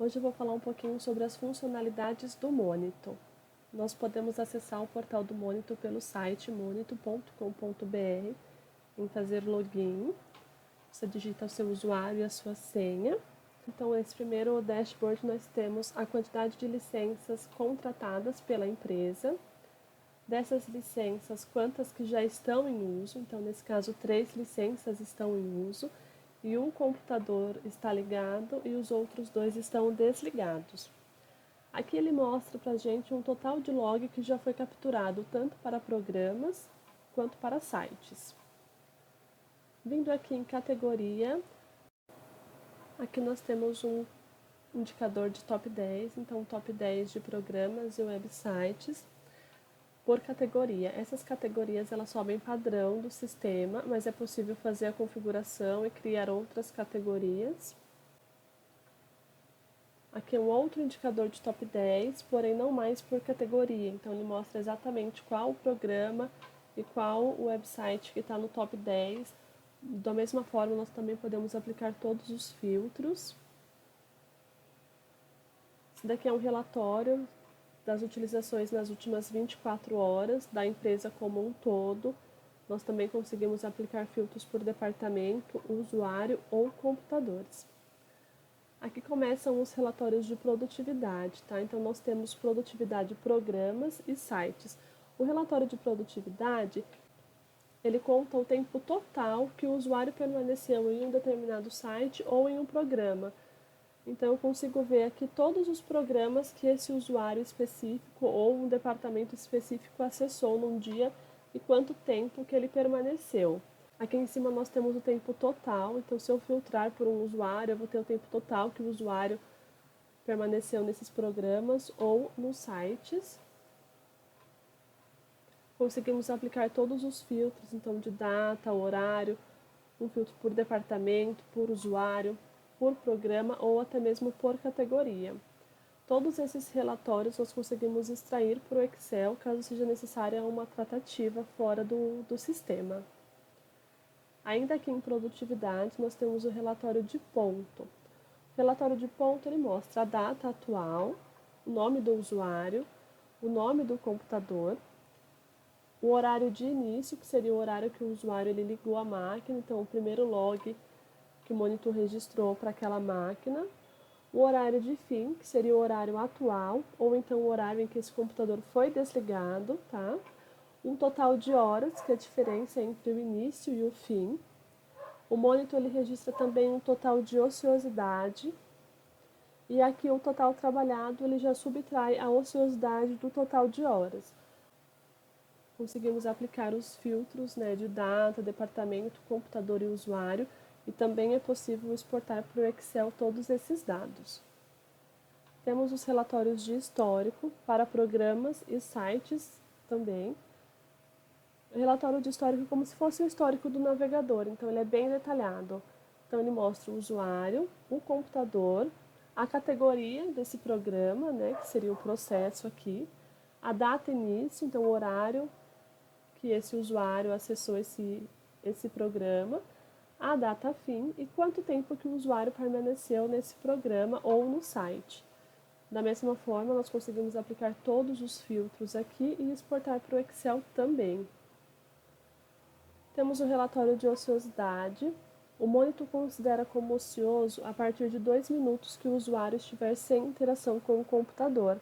Hoje eu vou falar um pouquinho sobre as funcionalidades do Monitor. Nós podemos acessar o portal do Monitor pelo site monitor.com.br. Em fazer login, você digita o seu usuário e a sua senha. Então, nesse primeiro dashboard nós temos a quantidade de licenças contratadas pela empresa. Dessas licenças, quantas que já estão em uso. Então, nesse caso, 3 licenças estão em uso e um computador está ligado e os outros 2 estão desligados. Aqui ele mostra para a gente um total de log que já foi capturado tanto para programas quanto para sites. Vindo aqui em categoria, aqui nós temos um indicador de top 10, então top 10 de programas e websites por categoria. Essas categorias elas sobem padrão do sistema, mas é possível fazer a configuração e criar outras categorias. Aqui é um outro indicador de top 10, porém não mais por categoria. Então ele mostra exatamente qual o programa e qual o website que está no top 10. Da mesma forma, nós também podemos aplicar todos os filtros. Esse daqui é um relatório das utilizações nas últimas 24 horas da empresa como um todo. Nós também conseguimos aplicar filtros por departamento, usuário ou computadores. Aqui começam os relatórios de produtividade, tá? Então nós temos produtividade programas e sites. O relatório de produtividade, ele conta o tempo total que o usuário permaneceu em um determinado site ou em um programa. Então, eu consigo ver aqui todos os programas que esse usuário específico ou um departamento específico acessou num dia e quanto tempo que ele permaneceu. Aqui em cima nós temos o tempo total, então se eu filtrar por um usuário, eu vou ter o tempo total que o usuário permaneceu nesses programas ou nos sites. Conseguimos aplicar todos os filtros, então de data, horário, um filtro por departamento, por usuário, por programa ou até mesmo por categoria. Todos esses relatórios nós conseguimos extrair para o Excel caso seja necessária uma tratativa fora do sistema. Ainda aqui em produtividade nós temos o relatório de ponto. O relatório de ponto ele mostra a data atual, o nome do usuário, o nome do computador, o horário de início, que seria o horário que o usuário ele ligou a máquina, então o primeiro log que o monitor registrou para aquela máquina, o horário de fim, que seria o horário atual, ou então o horário em que esse computador foi desligado, tá? Um total de horas, que é a diferença entre o início e o fim. O monitor ele registra também um total de ociosidade, e aqui o total trabalhado ele já subtrai a ociosidade do total de horas. Conseguimos aplicar os filtros, né, de data, departamento, computador e usuário, e também é possível exportar para o Excel todos esses dados. Temos os relatórios de histórico para programas e sites também. O relatório de histórico é como se fosse o histórico do navegador, então ele é bem detalhado. Então ele mostra o usuário, o computador, a categoria desse programa, né, que seria o processo aqui, a data início, então o horário que esse usuário acessou esse programa, a data fim e quanto tempo que o usuário permaneceu nesse programa ou no site. Da mesma forma, nós conseguimos aplicar todos os filtros aqui e exportar para o Excel também. Temos o relatório de ociosidade. O monitor considera como ocioso a partir de 2 minutos que o usuário estiver sem interação com o computador.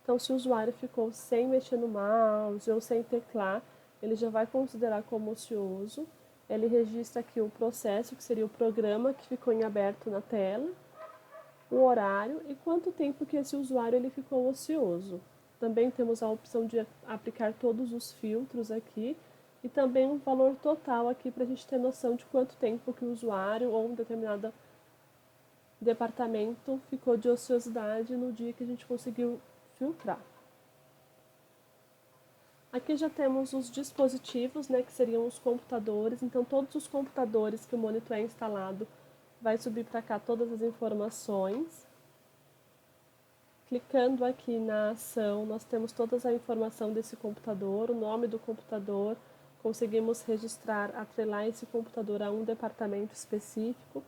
Então, se o usuário ficou sem mexer no mouse ou sem teclar, ele já vai considerar como ocioso. Ele registra aqui o processo, que seria o programa que ficou em aberto na tela, o horário e quanto tempo que esse usuário ele ficou ocioso. Também temos a opção de aplicar todos os filtros aqui e também um valor total aqui para a gente ter noção de quanto tempo que o usuário ou um determinado departamento ficou de ociosidade no dia que a gente conseguiu filtrar. Aqui já temos os dispositivos, né, que seriam os computadores. Então, todos os computadores que o monitor é instalado, vai subir para cá todas as informações. Clicando aqui na ação, nós temos toda a informação desse computador, o nome do computador. Conseguimos registrar, atrelar esse computador a um departamento específico.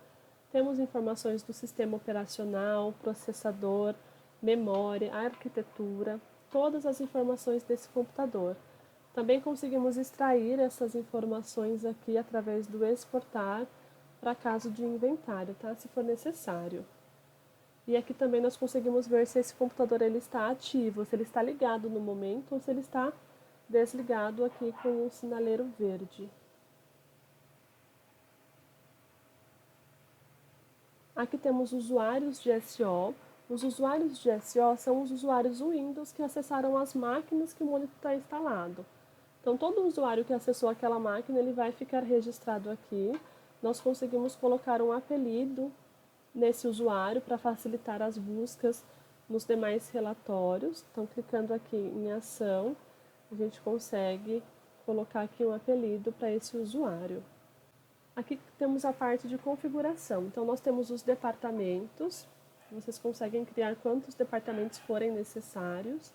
Temos informações do sistema operacional, processador, memória, arquitetura, todas as informações desse computador. Também conseguimos extrair essas informações aqui através do exportar para caso de inventário, tá? Se for necessário. E aqui também nós conseguimos ver se esse computador ele está ativo, se ele está ligado no momento ou se ele está desligado aqui com o sinaleiro verde. Aqui temos usuários de SO. Os usuários de SO são os usuários Windows que acessaram as máquinas que o monitor está instalado. Então, todo usuário que acessou aquela máquina, ele vai ficar registrado aqui. Nós conseguimos colocar um apelido nesse usuário para facilitar as buscas nos demais relatórios. Então, clicando aqui em ação, a gente consegue colocar aqui um apelido para esse usuário. Aqui temos a parte de configuração. Então, nós temos os departamentos. Vocês conseguem criar quantos departamentos forem necessários.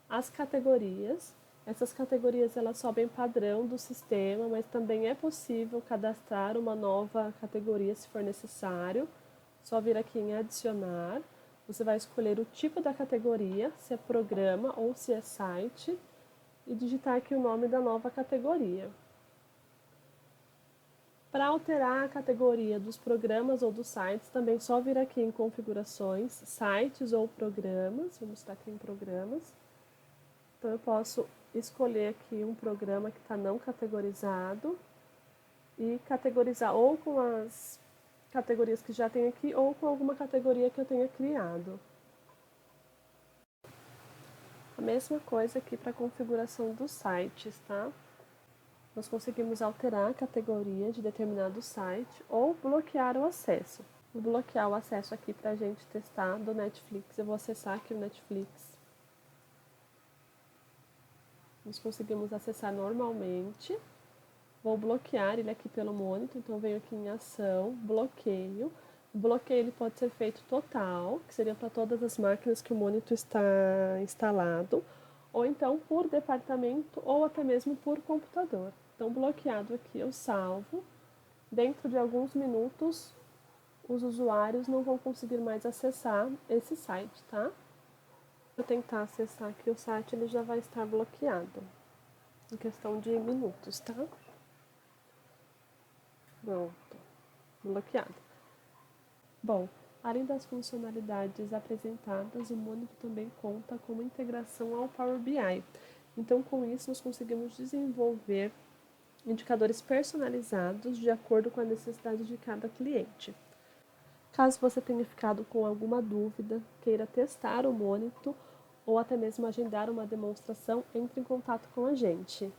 As categorias. Essas categorias elas sobem padrão do sistema, mas também é possível cadastrar uma nova categoria se for necessário. Só vir aqui em adicionar. Você vai escolher o tipo da categoria, se é programa ou se é site, e digitar aqui o nome da nova categoria. Para alterar a categoria dos programas ou dos sites, também só vir aqui em configurações, sites ou programas. Vamos estar aqui em programas. Então, eu posso escolher aqui um programa que está não categorizado e categorizar ou com as categorias que já tem aqui ou com alguma categoria que eu tenha criado. A mesma coisa aqui para a configuração dos sites, tá? Nós conseguimos alterar a categoria de determinado site ou bloquear o acesso. Vou bloquear o acesso aqui para a gente testar do Netflix. Eu vou acessar aqui o Netflix. Nós conseguimos acessar normalmente. Vou bloquear ele aqui pelo monitor, então venho aqui em ação, bloqueio. O bloqueio ele pode ser feito total, que seria para todas as máquinas que o monitor está instalado, ou então por departamento ou até mesmo por computador. Então, bloqueado aqui, eu salvo. Dentro de alguns minutos, os usuários não vão conseguir mais acessar esse site, tá? Se eu tentar acessar aqui o site, ele já vai estar bloqueado. Em questão de minutos, tá? Pronto. Bloqueado. Bom, além das funcionalidades apresentadas, o monitor também conta com uma integração ao Power BI. Então, com isso, nós conseguimos desenvolver indicadores personalizados de acordo com a necessidade de cada cliente. Caso você tenha ficado com alguma dúvida, queira testar o monitor ou até mesmo agendar uma demonstração, entre em contato com a gente.